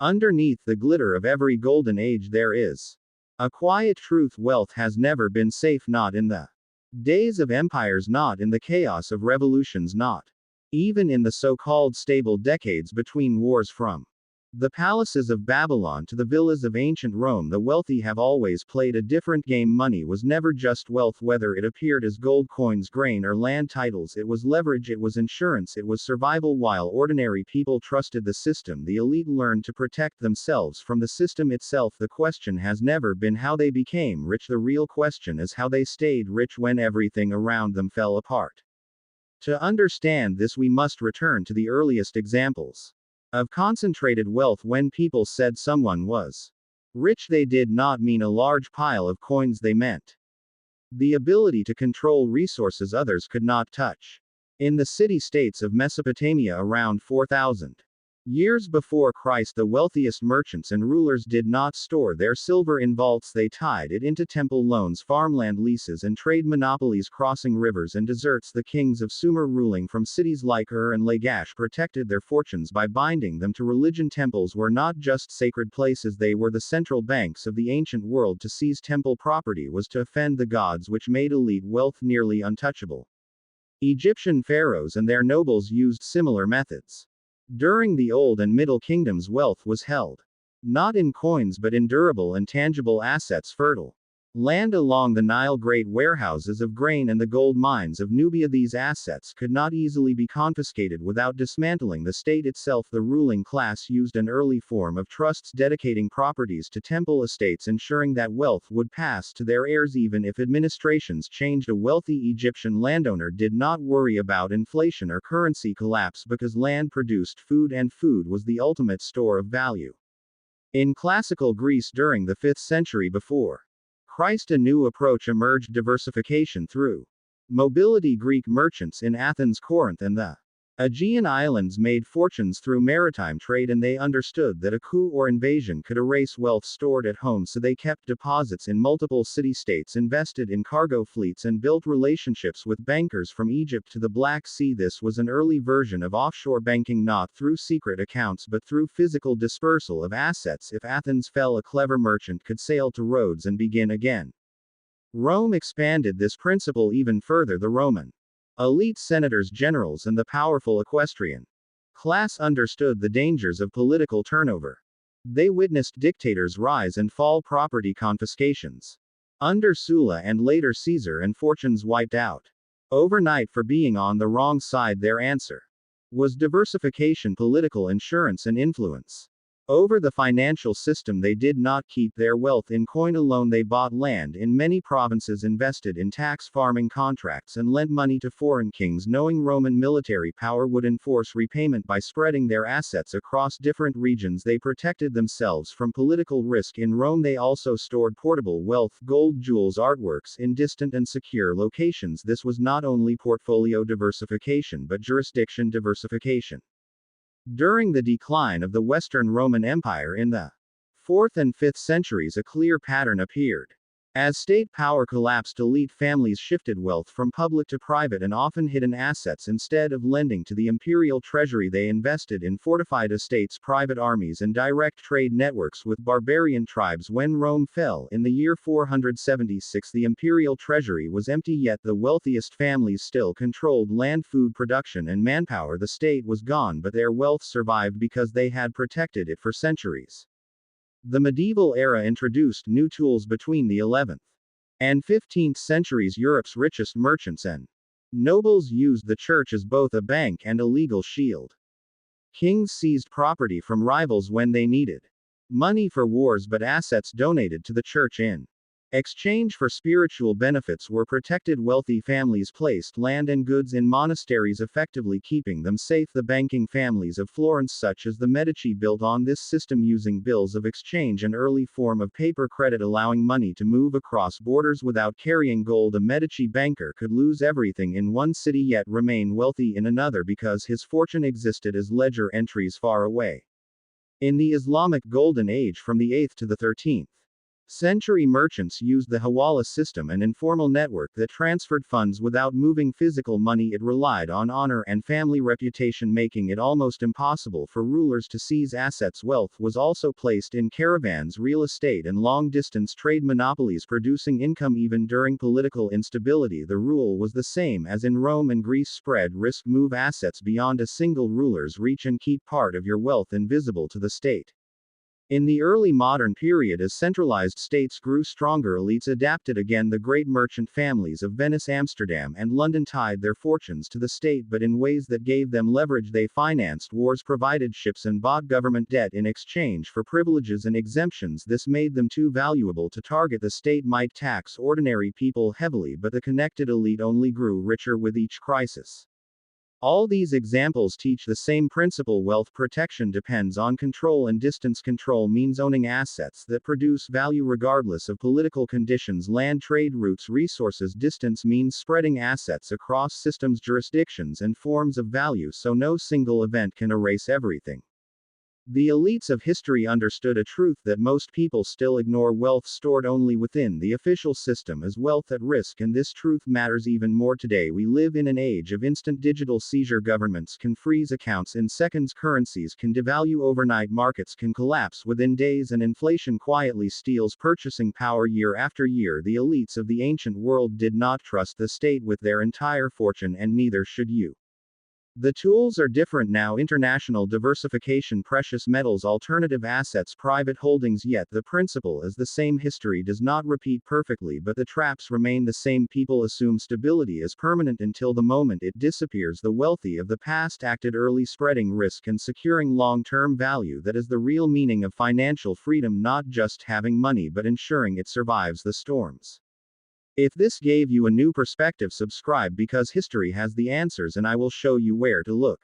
Underneath the glitter of every golden age there is a quiet truth: wealth has never been safe, not in the days of empires, not in the chaos of revolutions, not even in the so-called stable decades between wars. From the palaces of Babylon to the villas of ancient Rome, the wealthy have always played a different game. Money was never just wealth, whether it appeared as gold coins, grain, or land titles. It was leverage, it was insurance, it was survival. While ordinary people trusted the system, the elite learned to protect themselves from the system itself. The question has never been how they became rich, the real question is how they stayed rich when everything around them fell apart. To understand this, we must return to the earliest examples of concentrated wealth. When people said someone was rich, they did not mean a large pile of coins, they meant the ability to control resources others could not touch. In the city-states of Mesopotamia around 4,000 years before Christ, the wealthiest merchants and rulers did not store their silver in vaults, they tied it into temple loans, farmland leases, and trade monopolies crossing rivers and deserts. The kings of Sumer, ruling from cities like Ur and Lagash, protected their fortunes by binding them to religion. Temples were not just sacred places, they were the central banks of the ancient world. To seize temple property was to offend the gods, which made elite wealth nearly untouchable. Egyptian pharaohs and their nobles used similar methods. During the Old and Middle Kingdoms, wealth was held not in coins but in durable and tangible assets: fertile land along the Nile, great warehouses of grain, and the gold mines of Nubia. These assets could not easily be confiscated without dismantling the state itself. The ruling class used an early form of trusts, dedicating properties to temple estates, ensuring that wealth would pass to their heirs even if administrations changed. A wealthy Egyptian landowner did not worry about inflation or currency collapse because land produced food, and food was the ultimate store of value. In classical Greece during the 5th century before Christ, a new approach emerged: diversification through mobility. Greek merchants in Athens, Corinth, and the Aegean Islands made fortunes through maritime trade, and they understood that a coup or invasion could erase wealth stored at home, so they kept deposits in multiple city-states, invested in cargo fleets, and built relationships with bankers from Egypt to the Black Sea. This was an early version of offshore banking, not through secret accounts but through physical dispersal of assets. If Athens fell, a clever merchant could sail to Rhodes and begin again. Rome expanded this principle even further. The Roman elite, senators, generals, and the powerful equestrian class understood the dangers of political turnover. They witnessed dictators rise and fall, property confiscations under Sulla and later Caesar, and fortunes wiped out overnight for being on the wrong side. Their answer was diversification, political insurance, and influence over the financial system. They did not keep their wealth in coin alone. They bought land in many provinces, invested in tax farming contracts, and lent money to foreign kings, knowing Roman military power would enforce repayment by spreading their assets across different regions. They protected themselves from political risk. In Rome, they also stored portable wealth, gold, jewels, artworks, in distant and secure locations. This was not only portfolio diversification but jurisdiction diversification. During the decline of the Western Roman Empire in the 4th and 5th centuries, a clear pattern appeared. As state power collapsed, elite families shifted wealth from public to private and often hidden assets. Instead of lending to the imperial treasury, they invested in fortified estates, private armies, and direct trade networks with barbarian tribes. When Rome fell in the year 476, the imperial treasury was empty, yet the wealthiest families still controlled land, food production, and manpower. The state was gone, but their wealth survived because they had protected it for centuries. The medieval era introduced new tools. Between the 11th and 15th centuries, Europe's richest merchants and nobles used the church as both a bank and a legal shield. Kings seized property from rivals when they needed money for wars, but assets donated to the church in exchange for spiritual benefits were protected. Wealthy families placed land and goods in monasteries, effectively keeping them safe. The banking families of Florence, such as the Medici, built on this system using bills of exchange, an early form of paper credit allowing money to move across borders without carrying gold. A Medici banker could lose everything in one city yet remain wealthy in another because his fortune existed as ledger entries far away. In the Islamic Golden Age from the 8th to the 13th Century merchants used the hawala system, an informal network that transferred funds without moving physical money. It relied on honor and family reputation, making it almost impossible for rulers to seize assets. Wealth was also placed in caravans, real estate, and long-distance trade monopolies, producing income even during political instability. The rule was the same as in Rome and Greece: spread risk, move assets beyond a single ruler's reach, and keep part of your wealth invisible to the state. In the early modern period, as centralized states grew stronger, elites adapted again. The great merchant families of Venice, Amsterdam, and London tied their fortunes to the state, but in ways that gave them leverage. They financed wars, provided ships, and bought government debt in exchange for privileges and exemptions. This made them too valuable to target. The state might tax ordinary people heavily, but the connected elite only grew richer with each crisis. All these examples teach the same principle: wealth protection depends on control, and distance. Control means owning assets that produce value regardless of political conditions, land, trade routes, resources. Distance means spreading assets across systems, jurisdictions, and forms of value, so no single event can erase everything. The elites of history understood a truth that most people still ignore: wealth stored only within the official system is wealth at risk, and this truth matters even more today. We live in an age of instant digital seizure. Governments can freeze accounts in seconds, currencies can devalue overnight, markets can collapse within days, and inflation quietly steals purchasing power year after year. The elites of the ancient world did not trust the state with their entire fortune, and neither should you. The tools are different now: international diversification, precious metals, alternative assets, private holdings. Yet the principle is the same. History does not repeat perfectly, but the traps remain the same. People assume stability is permanent until the moment it disappears. The wealthy of the past acted early, spreading risk and securing long-term value. That is the real meaning of financial freedom: not just having money, but ensuring it survives the storms. If this gave you a new perspective, subscribe, because history has the answers and I will show you where to look.